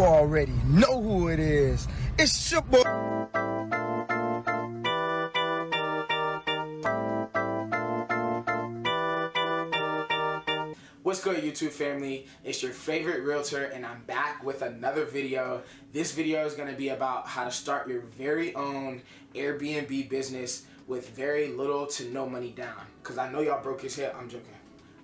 already know who it is. It's your boy. What's good, YouTube family? It's your favorite realtor, and I'm back with another video. This video is going to be about how to start your very own Airbnb business with very little to no money down. Because I know y'all broke as hell. I'm joking.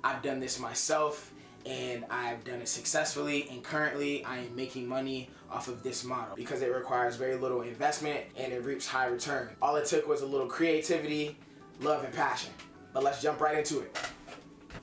I've done this myself, and I've done it successfully, and currently I am making money off of this model because it requires very little investment and it reaps high return. All it took was a little creativity, love, and passion. But let's jump right into it.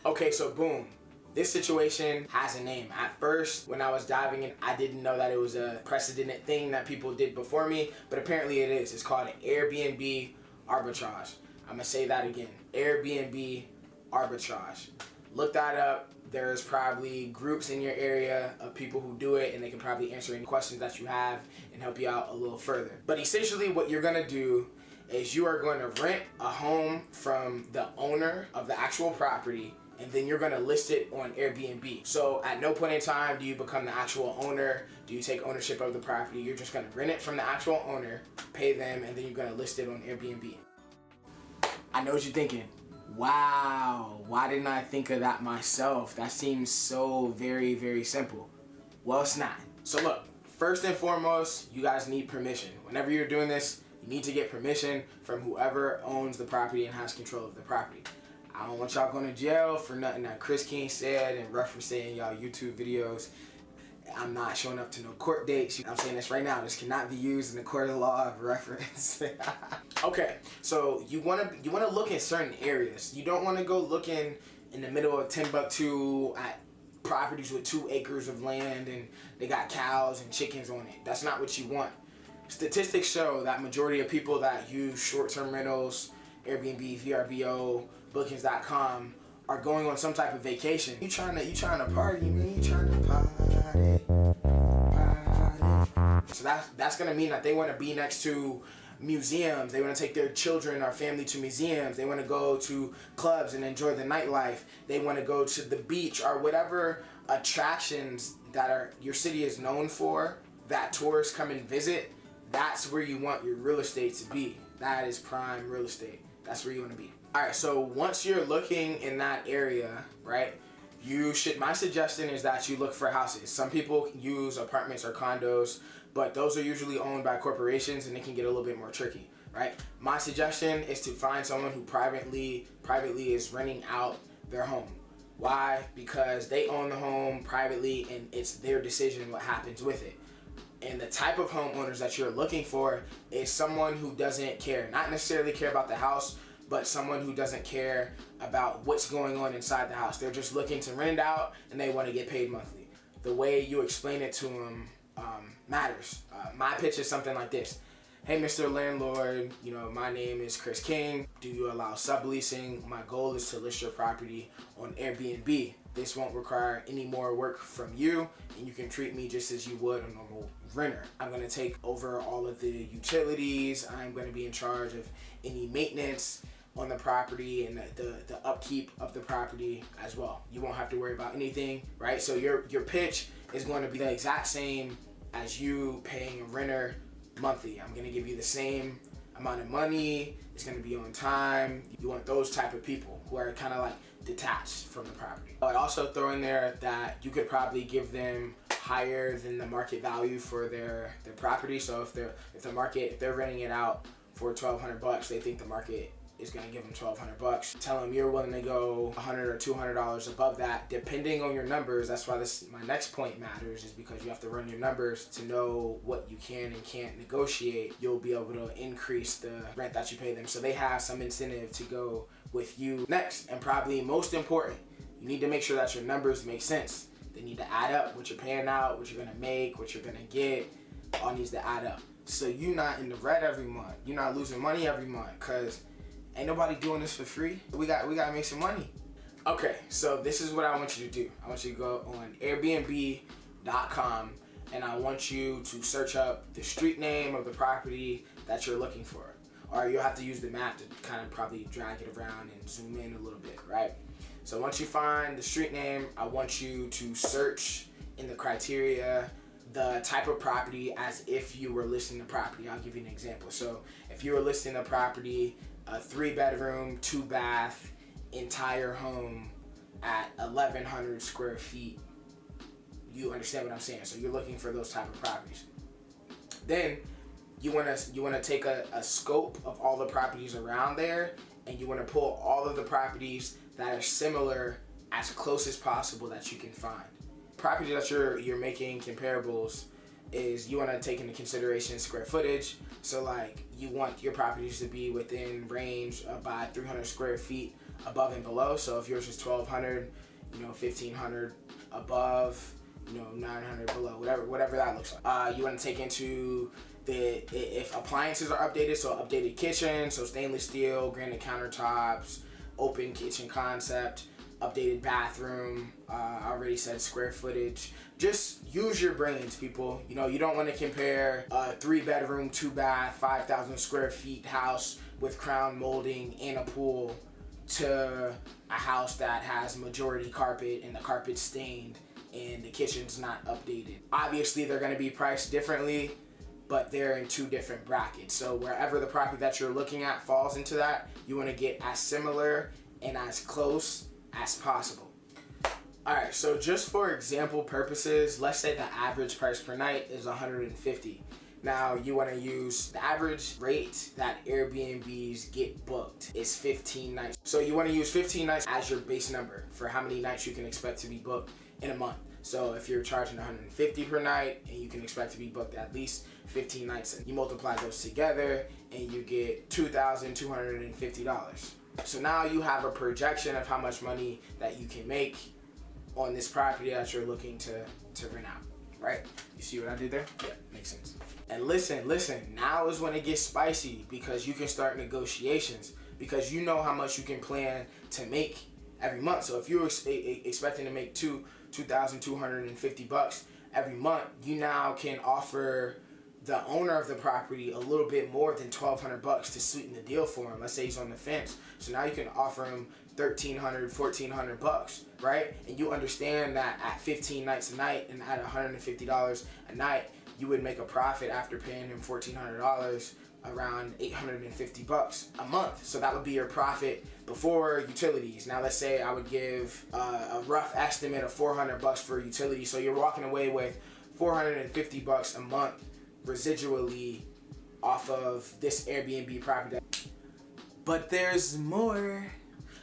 Okay, so boom. This situation has a name. At first, when I was diving in, I didn't know that it was a precedented thing that people did before me, but apparently it is. It's called an Airbnb Arbitrage. I'm gonna say that again, Airbnb Arbitrage. Look that up. There's probably groups in your area of people who do it, and they can probably answer any questions that you have and help you out a little further. But essentially what you're gonna do is you are going to rent a home from the owner of the actual property, and then you're gonna list it on Airbnb. So at no point in time do you become the actual owner, do you take ownership of the property. You're just gonna rent it from the actual owner, pay them, and then you're gonna list it on Airbnb. I know what you're thinking. Wow, why didn't I think of that myself? That seems so very, very simple. Well, it's not. So look, first and foremost, you guys need permission. Whenever you're doing this, you need to get permission from whoever owns the property and has control of the property. I don't want y'all going to jail for nothing that Chris King said and referencing y'all YouTube videos. I'm not showing up to no court dates. I'm saying this right now. This cannot be used in the court of law of reference. Okay, so you want to look in certain areas. You don't want to go looking in the middle of Timbuktu at properties with 2 acres of land and they got cows and chickens on it. That's not what you want. Statistics show that majority of people that use short-term rentals, Airbnb, VRBO, bookings.com are going on some type of vacation. You trying to party, man. You trying to party. So that's gonna mean that they want to be next to museums. They want to take their children or family to museums. They want to go to clubs and enjoy the nightlife. They want to go to the beach or whatever attractions that your city is known for, that tourists come and visit. That's where you want your real estate to be. That is prime real estate. That's where you want to be. All right, so once you're looking in that area, right, my suggestion is that you look for houses. Some people use apartments or condos, but those are usually owned by corporations and it can get a little bit more tricky, right? My suggestion is to find someone who privately is renting out their home. Why? Because they own the home privately and it's their decision what happens with it. And the type of homeowners that you're looking for is someone who doesn't care, not necessarily care about the house, but someone who doesn't care about what's going on inside the house. They're just looking to rent it out and they want to get paid monthly. The way you explain it to them matters. My pitch is something like this. Hey, Mr. Landlord, my name is Chris King. Do you allow subleasing? My goal is to list your property on Airbnb. This won't require any more work from you, and you can treat me just as you would a normal renter. I'm gonna take over all of the utilities. I'm gonna be in charge of any maintenance on the property and the upkeep of the property as well. You won't have to worry about anything, right? So your pitch is going to be the exact same as you paying a renter monthly. I'm gonna give you the same amount of money. It's gonna be on time. You want those type of people who are kind of like detached from the property. I'd also throw in there that you could probably give them higher than the market value for their property. So if they're renting it out for $1,200, they think the market is going to give them $1,200. Tell them you're willing to go $100 or $200 above that, depending on your numbers. That's why my next point matters, is because you have to run your numbers to know what you can and can't negotiate. You'll be able to increase the rent that you pay them, so they have some incentive to go with you. Next, and probably most important, you need to make sure that your numbers make sense. They need to add up what you're paying out, what you're going to make, what you're going to get. All needs to add up, so you're not in the red every month. You're not losing money every month, because ain't nobody doing this for free. We gotta make some money. Okay, so this is what I want you to do. I want you to go on Airbnb.com and I want you to search up the street name of the property that you're looking for. Or you'll have to use the map to kind of probably drag it around and zoom in a little bit, right? So once you find the street name, I want you to search in the criteria the type of property as if you were listing the property. I'll give you an example. So if you were listing a property, a 3-bedroom, 2-bath, entire home at 1,100 square feet, you understand what I'm saying? So you're looking for those type of properties. Then you wanna take a scope of all the properties around there, and you wanna pull all of the properties that are similar as close as possible that you can find. Property that you're making comparables is you want to take into consideration square footage. So like you want your properties to be within range of by 300 square feet above and below. So if yours is 1,200, 1,500 above, 900 below, whatever that looks like. You want to take into if appliances are updated, so updated kitchen, so stainless steel, granite countertops, open kitchen concept, updated bathroom. I already said square footage. Just use your brains, people. You don't want to compare a 3-bedroom, 2-bath, 5,000 square feet house with crown molding and a pool to a house that has majority carpet and the carpet's stained and the kitchen's not updated. Obviously, they're going to be priced differently, but they're in 2 different brackets. So wherever the property that you're looking at falls into that, you want to get as similar and as close as possible. Alright, so just for example purposes, let's say the average price per night is $150. Now you want to use the average rate that Airbnbs get booked is 15 nights. So you want to use 15 nights as your base number for how many nights you can expect to be booked in a month. So if you're charging $150 per night and you can expect to be booked at least 15 nights, you multiply those together and you get $2,250. So now you have a projection of how much money that you can make on this property that you're looking to rent out, right? You see what I did there? Yeah, makes sense. And listen, now is when it gets spicy because you can start negotiations because you know how much you can plan to make every month. So if you're expecting to make $2,250 every month, you now can offer the owner of the property a little bit more than $1,200 to sweeten the deal for him. Let's say he's on the fence. So now you can offer him $1,300, $1,400, right? And you understand that at 15 nights a night and at $150 a night, you would make a profit after paying him $1,400 around $850 a month. So that would be your profit before utilities. Now let's say I would give a rough estimate of $400 for utilities. So you're walking away with $450 a month residually off of this Airbnb property. But there's more.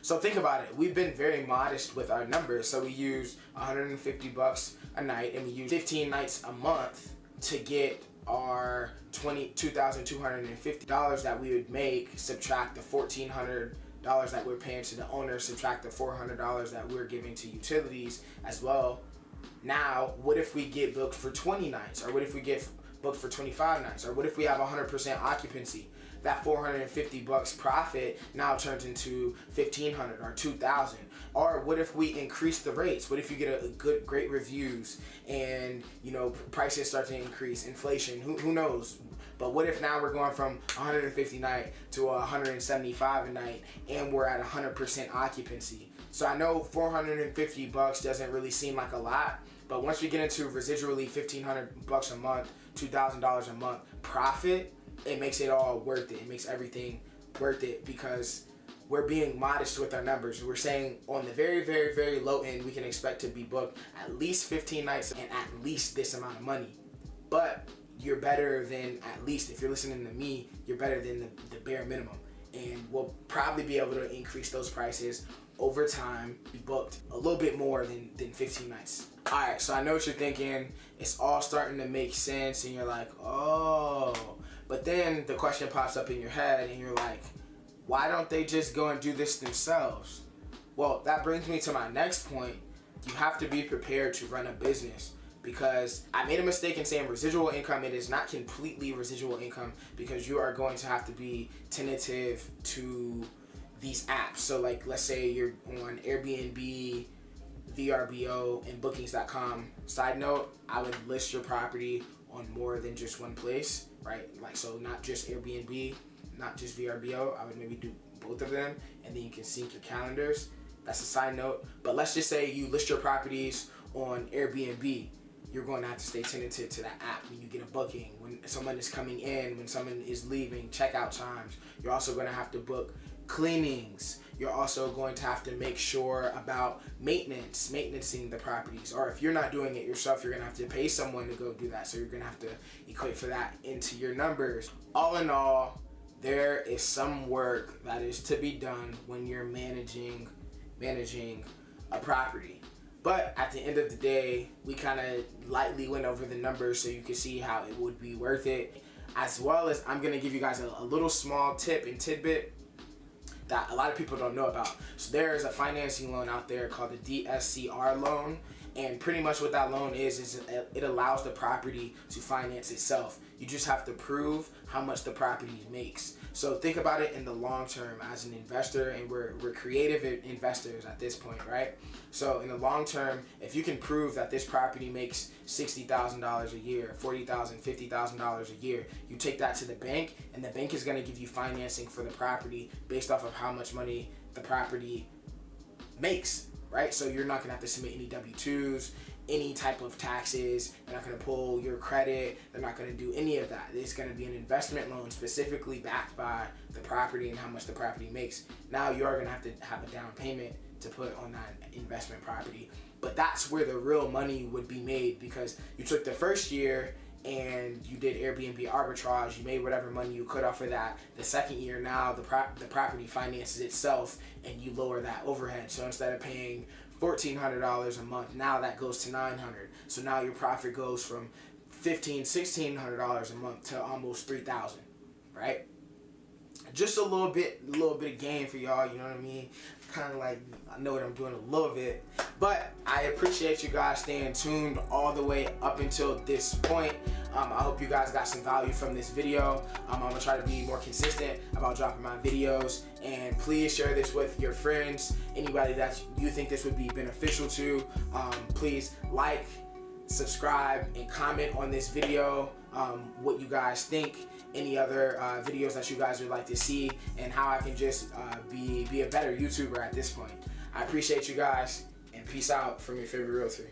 So think about it. We've been very modest with our numbers. So we use $150 a night and we use 15 nights a month to get our $2,250 that we would make, subtract the $1,400 that we're paying to the owner, subtract the $400 that we're giving to utilities as well. Now, what if we get booked for 20 nights? Or what if we get booked for 25 nights? Or what if we have 100% occupancy? That $450 profit now turns into $1,500 or $2,000. Or what if we increase the rates? What if you get great reviews and prices start to increase, inflation? Who knows? But what if now we're going from 150 a night to 175 a night and we're at 100% occupancy? So I know $450 doesn't really seem like a lot, but once we get into residually $1,500 a month, $2,000 a month profit, it makes it all worth it. It makes everything worth it because we're being modest with our numbers. We're saying on the very, very, very low end, we can expect to be booked at least 15 nights and at least this amount of money. But you're better than at least, if you're listening to me, you're better than the bare minimum. And we'll probably be able to increase those prices over time, be booked a little bit more than 15 nights. All right, so I know what you're thinking. It's all starting to make sense and you're like, oh. But then the question pops up in your head and you're like, why don't they just go and do this themselves? Well, that brings me to my next point. You have to be prepared to run a business because I made a mistake in saying residual income. It is not completely residual income because you are going to have to be tentative to these apps. So like, let's say you're on Airbnb, VRBO, and bookings.com. Side note, I would list your property on more than just one place, right? Like, so not just Airbnb, not just VRBO. I would maybe do both of them and then you can sync your calendars. That's a side note. But let's just say you list your properties on Airbnb you're going to have to stay attentive to that app when you get a booking, when someone is coming in, when someone is leaving, checkout times. You're also going to have to book cleanings. You're also going to have to make sure about maintaining the properties. Or if you're not doing it yourself, you're going to have to pay someone to go do that. So you're going to have to equate for that into your numbers. All in all, there is some work that is to be done when you're managing a property. But at the end of the day, we kind of lightly went over the numbers so you can see how it would be worth it. As well as I'm going to give you guys a little small tip and tidbit that a lot of people don't know about. So there is a financing loan out there called the DSCR loan. And pretty much what that loan is it allows the property to finance itself. You just have to prove how much the property makes. So think about it in the long term as an investor, and we're creative investors at this point, right? So in the long term, if you can prove that this property makes $60,000 a year, $40,000, $50,000 a year, you take that to the bank, and the bank is going to give you financing for the property based off of how much money the property makes. Right? So you're not going to have to submit any W-2s, any type of taxes. They're not going to pull your credit. They're not going to do any of that. It's going to be an investment loan specifically backed by the property and how much the property makes. Now you are going to have a down payment to put on that investment property. But that's where the real money would be made, because you took the first year and you did Airbnb arbitrage, you made whatever money you could off of that. The second year, now the property finances itself and you lower that overhead. So instead of paying $1,400 a month, now that goes to $900. So now your profit goes from $1,600 a month to almost $3,000, right? Just a little bit of gain for y'all, you know what I mean? Kind of like, I know what I'm doing a little bit, but I appreciate you guys staying tuned all the way up until this point. I hope you guys got some value from this video. I'm gonna try to be more consistent about dropping my videos, and please share this with your friends, anybody that you think this would be beneficial to. Please like, subscribe, and comment on this video what you guys think, any other videos that you guys would like to see, and how I can just be a better YouTuber at this point. I appreciate you guys, and peace out from your favorite realtor.